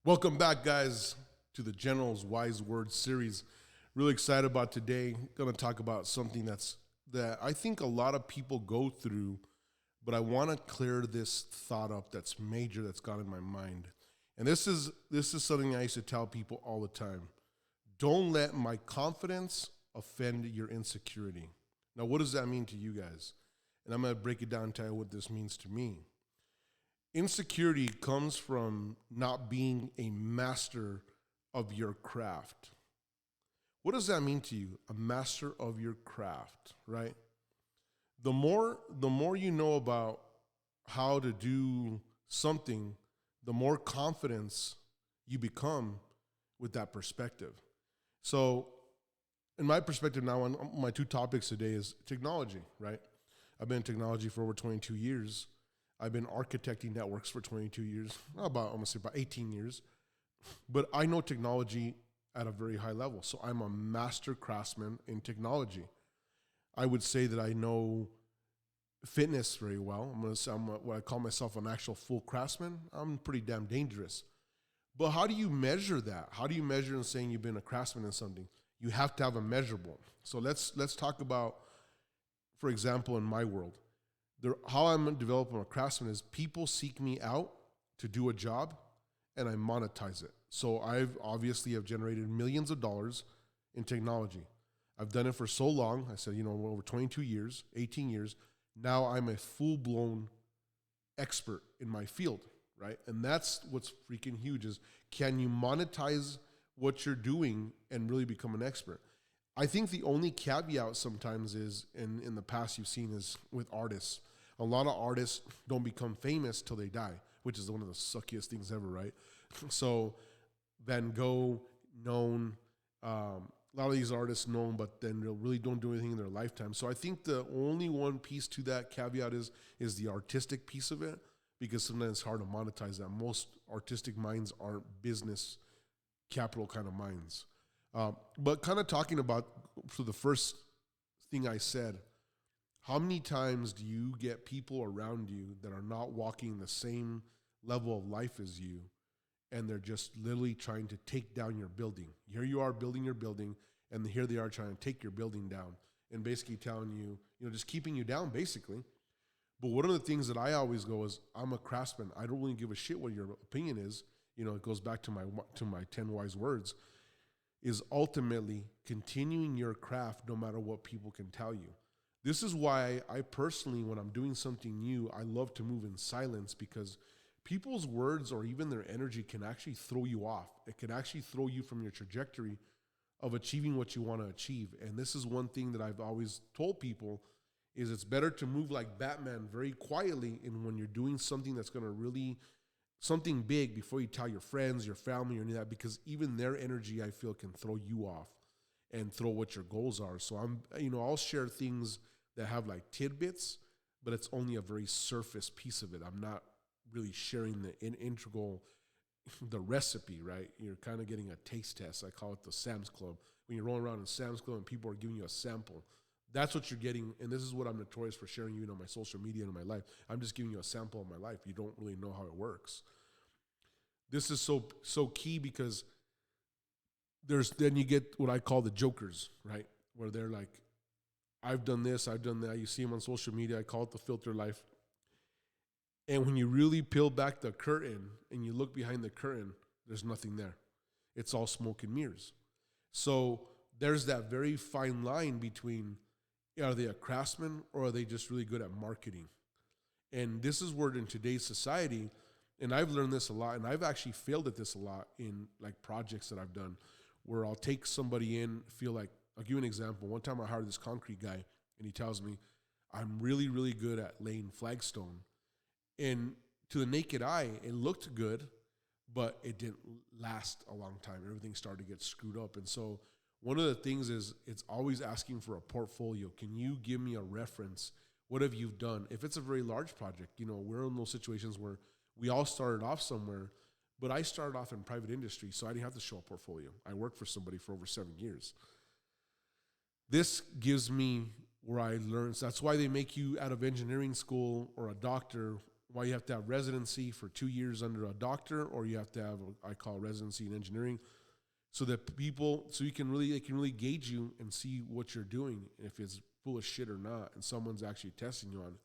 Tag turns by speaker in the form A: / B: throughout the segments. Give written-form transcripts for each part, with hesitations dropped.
A: Welcome back, guys, to the General's Wise Words series. Really excited about today. Going to talk about something that I think a lot of people go through, but I want to clear this thought up that's major that's got in my mind. And this is something I used to tell people all the time. Don't let my confidence offend your insecurity. Now, what does that mean to you guys? And I'm going to break it down and tell you what this means to me. Insecurity comes from not being a master of your craft. What does that mean to you? A master of your craft, right? The more you know about how to do something, the more confidence you become with that perspective. So, in my perspective now, on my two topics today is technology, right? I've been in technology for over 22 years. I've been architecting networks for 22 years, about 18 years. But I know technology at a very high level. So I'm a master craftsman in technology. I would say that I know fitness very well. I'm going to say what I call myself an actual full craftsman. I'm pretty damn dangerous. But how do you measure that? How do you measure in saying you've been a craftsman in something? You have to have a measurable. So let's talk about, for example, in my world. How I'm developing a craftsman is people seek me out to do a job and I monetize it. So I've obviously have generated millions of dollars in technology. I've done it for so long. I said, over 22 years, 18 years. Now I'm a full-blown expert in my field, right? And that's what's freaking huge is, can you monetize what you're doing and really become an expert? I think the only caveat sometimes is, in the past you've seen, is with artists. A lot of artists don't become famous till they die, which is one of the suckiest things ever, right? So Van Gogh, known, a lot of these artists known, but then they really don't do anything in their lifetime. So I think the only one piece to that caveat is the artistic piece of it, because sometimes it's hard to monetize that. Most artistic minds aren't business capital kind of minds. But kind of talking about, for the first thing I said, how many times do you get people around you that are not walking the same level of life as you, and they're just literally trying to take down your building? Here you are building your building, and here they are trying to take your building down and basically telling you, just keeping you down basically. But one of the things that I always go is, I'm a craftsman. I don't really give a shit what your opinion is. It goes back to my 10 wise words, is ultimately continuing your craft no matter what people can tell you. This is why I personally, when I'm doing something new, I love to move in silence, because people's words or even their energy can actually throw you off. It can actually throw you from your trajectory of achieving what you want to achieve. And this is one thing that I've always told people, is it's better to move like Batman very quietly, and when you're doing something that's going to really, something big, before you tell your friends, your family, or any of that, because even their energy, I feel, can throw you off and throw what your goals are. So I'll share things that have like tidbits, but it's only a very surface piece of it. I'm not really sharing the integral, the recipe, right? You're kind of getting a taste test. I call it the Sam's Club. When you're rolling around in Sam's Club and people are giving you a sample, that's what you're getting. And this is what I'm notorious for sharing, on my social media and in my life. I'm just giving you a sample of my life. You don't really know how it works. This is so key, because then you get what I call the jokers, right? Where they're like, I've done this, I've done that. You see them on social media. I call it the filter life. And when you really peel back the curtain and you look behind the curtain, there's nothing there. It's all smoke and mirrors. So there's that very fine line between, are they a craftsman or are they just really good at marketing? And this is where, in today's society, and I've learned this a lot, and I've actually failed at this a lot in like projects that I've done, where I'll take somebody in, feel like, I'll give you an example. One time I hired this concrete guy, and he tells me, I'm really, really good at laying flagstone. And to the naked eye, it looked good, but it didn't last a long time. Everything started to get screwed up. And so one of the things is, it's always asking for a portfolio. Can you give me a reference? What have you done? If it's a very large project, we're in those situations where we all started off somewhere, but I started off in private industry, so I didn't have to show a portfolio. I worked for somebody for over 7 years. This gives me where I learned. So that's why they make you, out of engineering school or a doctor, why you have to have residency for 2 years under a doctor, or you have to have, I call residency in engineering, so that so they can really gauge you and see what you're doing, if it's full of shit or not, and someone's actually testing you on it.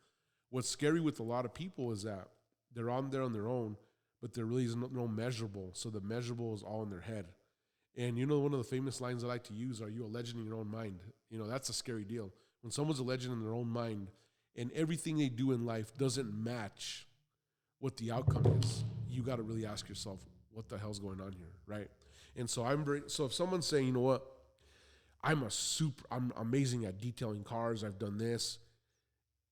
A: What's scary with a lot of people is that they're on there on their own, but there really is no measurable. So the measurable is all in their head. And one of the famous lines I like to use, are you a legend in your own mind? That's a scary deal. When someone's a legend in their own mind and everything they do in life doesn't match what the outcome is, you got to really ask yourself, what the hell's going on here, right? And so so if someone's saying, you know what, I'm amazing at detailing cars, I've done this,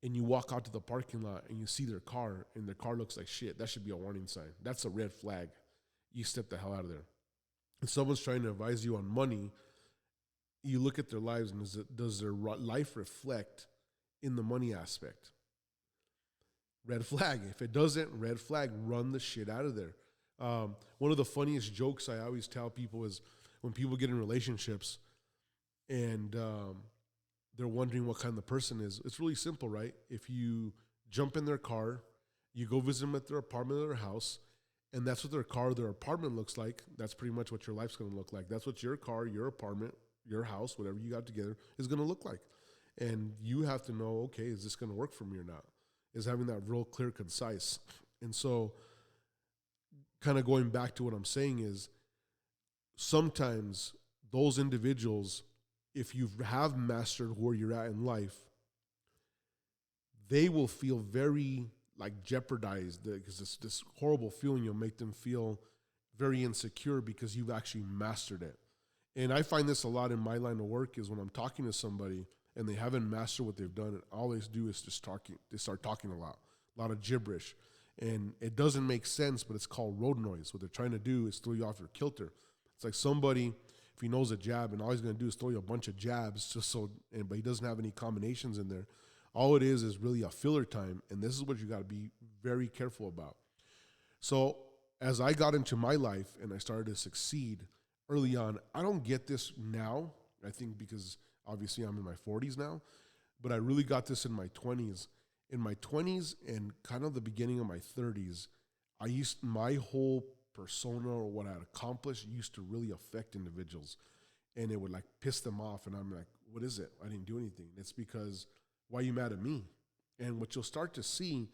A: and you walk out to the parking lot and you see their car and their car looks like shit, that should be a warning sign. That's a red flag. You step the hell out of there. If someone's trying to advise you on money, you look at their lives and does their life reflect in the money aspect? Red flag. If it doesn't, red flag, run the shit out of there. One of the funniest jokes I always tell people is when people get in relationships and they're wondering what kind of person is. It's really simple, right? If you jump in their car, you go visit them at their apartment or their house, and that's what their car or their apartment looks like, that's pretty much what your life's going to look like. That's what your car, your apartment, your house, whatever you got together, is going to look like. And you have to know, okay, is this going to work for me or not? Is having that real clear, concise. And so kind of going back to what I'm saying is sometimes those individuals, if you have mastered where you're at in life, they will feel very like jeopardized, because this horrible feeling, you'll make them feel very insecure because you've actually mastered it. And I find this a lot in my line of work is when I'm talking to somebody and they haven't mastered what they've done, and all they do is just talking. They start talking a lot of gibberish. And it doesn't make sense, but it's called road noise. What they're trying to do is throw you off your kilter. It's like somebody, if he knows a jab and all he's going to do is throw you a bunch of jabs but he doesn't have any combinations in there. All it is really a filler time, and this is what you got to be very careful about. So as I got into my life and I started to succeed early on, I don't get this now, I think because obviously I'm in my 40s now, but I really got this in my 20s. In my 20s and kind of the beginning of my 30s, my whole persona or what I'd accomplished used to really affect individuals, and it would like piss them off. And I'm like, what is it? I didn't do anything. It's because, why are you mad at me? And what you'll start to see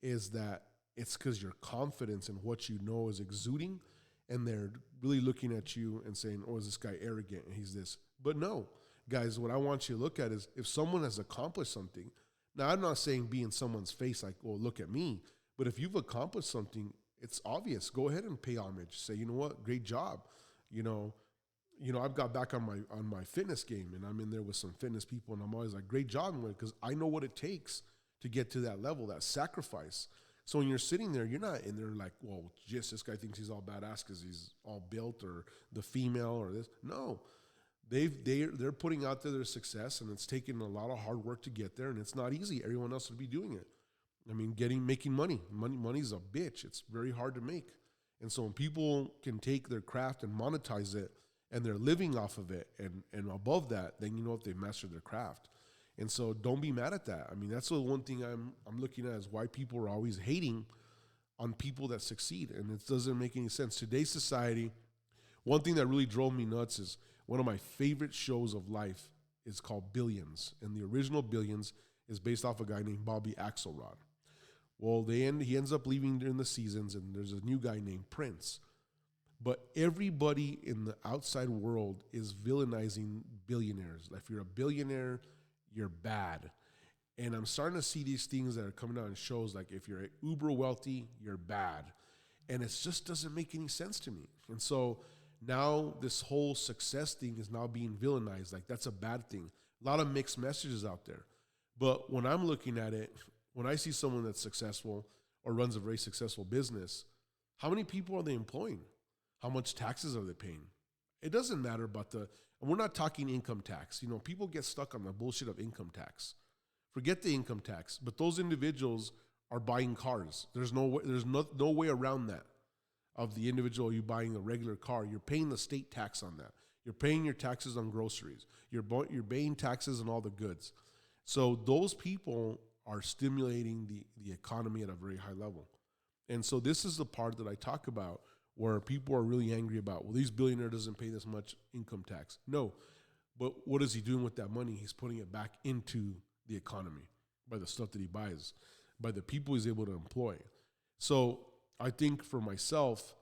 A: is that it's because your confidence in what you know is exuding, and they're really looking at you and saying, oh, is this guy arrogant? And he's this. But no, guys, what I want you to look at is if someone has accomplished something. Now, I'm not saying be in someone's face like, well, look at me. But if you've accomplished something, it's obvious. Go ahead and pay homage. Say, you know what? Great job. I've got back on my fitness game, and I'm in there with some fitness people, and I'm always like, great job, because I know what it takes to get to that level, that sacrifice. So when you're sitting there, you're not in there like, well, just this guy thinks he's all badass because he's all built, or the female, or this. No, they're putting out there their success, and it's taking a lot of hard work to get there, and it's not easy. Everyone else would be doing it. I mean, making money's a bitch. It's very hard to make. And so when people can take their craft and monetize it, and they're living off of it, and above that, then you know if they've mastered their craft. And so don't be mad at that. I mean, that's the one thing I'm looking at is why people are always hating on people that succeed, and it doesn't make any sense. Today's society, one thing that really drove me nuts is one of my favorite shows of life is called Billions, and the original Billions is based off a guy named Bobby Axelrod. Well, he ends up leaving during the seasons, and there's a new guy named Prince. But everybody in the outside world is villainizing billionaires. Like, if you're a billionaire, you're bad. And I'm starting to see these things that are coming out in shows like, if you're uber wealthy, you're bad. And it just doesn't make any sense to me. And so now this whole success thing is now being villainized. Like, that's a bad thing. A lot of mixed messages out there. But when I'm looking at it, when I see someone that's successful or runs a very successful business, how many people are they employing? How much taxes are they paying? It doesn't matter about and we're not talking income tax. People get stuck on the bullshit of income tax. Forget the income tax, but those individuals are buying cars. There's no way around that. Of the individual, you buying a regular car, you're paying the state tax on that. You're paying your taxes on groceries. You're paying taxes on all the goods. So those people are stimulating the economy at a very high level. And so this is the part that I talk about where people are really angry about, well, these billionaire doesn't pay this much income tax. No, but what is he doing with that money? He's putting it back into the economy by the stuff that he buys, by the people he's able to employ. So I think for myself,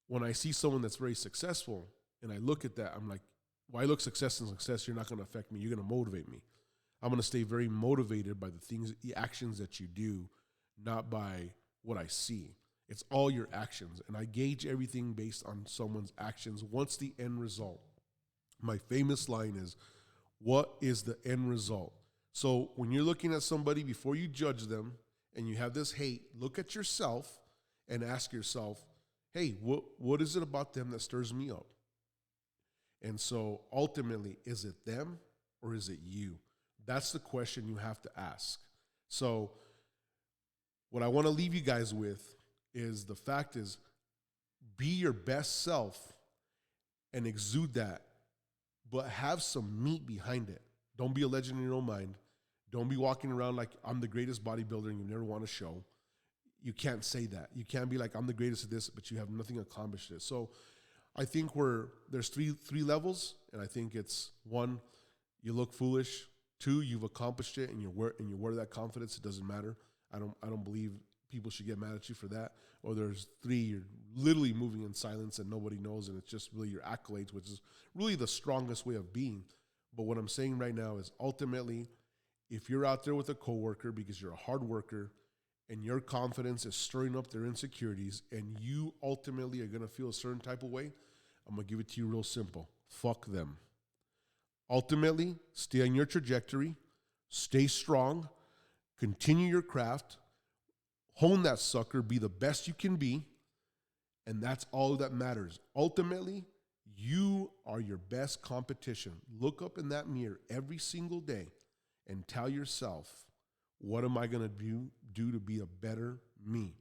A: when I see someone that's very successful and I look at that, I'm like, well, I look success and success, you're not going to affect me. You're going to motivate me. I'm going to stay very motivated by the things, the actions that you do, not by what I see. It's all your actions. And I gauge everything based on someone's actions. What's the end result? My famous line is, what is the end result? So when you're looking at somebody, before you judge them and you have this hate, look at yourself and ask yourself, hey, what is it about them that stirs me up? And so ultimately, is it them or is it you? That's the question you have to ask. So what I want to leave you guys with is the fact is, be your best self and exude that, but have some meat behind it. Don't be a legend in your own mind. Don't be walking around like I'm the greatest bodybuilder and you never want to show. You can't say that. You can't be like, I'm the greatest at this, but you have nothing accomplished it. So I think there's three levels, and I think it's one, you look foolish. Two, you've accomplished it, and you wear that confidence. It doesn't matter. I don't believe people should get mad at you for that. Or there's three, you're literally moving in silence and nobody knows, and it's just really your accolades, which is really the strongest way of being. But what I'm saying right now is ultimately, if you're out there with a coworker because you're a hard worker and your confidence is stirring up their insecurities and you ultimately are going to feel a certain type of way, I'm going to give it to you real simple. Fuck them. Ultimately, stay on your trajectory, stay strong, continue your craft, hone that sucker, be the best you can be, and that's all that matters. Ultimately, you are your best competition. Look up in that mirror every single day and tell yourself, what am I going to do to be a better me?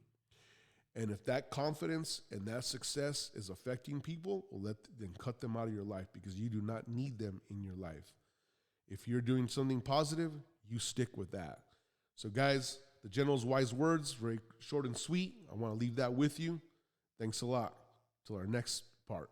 A: And if that confidence and that success is affecting people, well, then cut them out of your life because you do not need them in your life. If you're doing something positive, you stick with that. So guys, the General's wise words, very short and sweet. I want to leave that with you. Thanks a lot. Till our next part.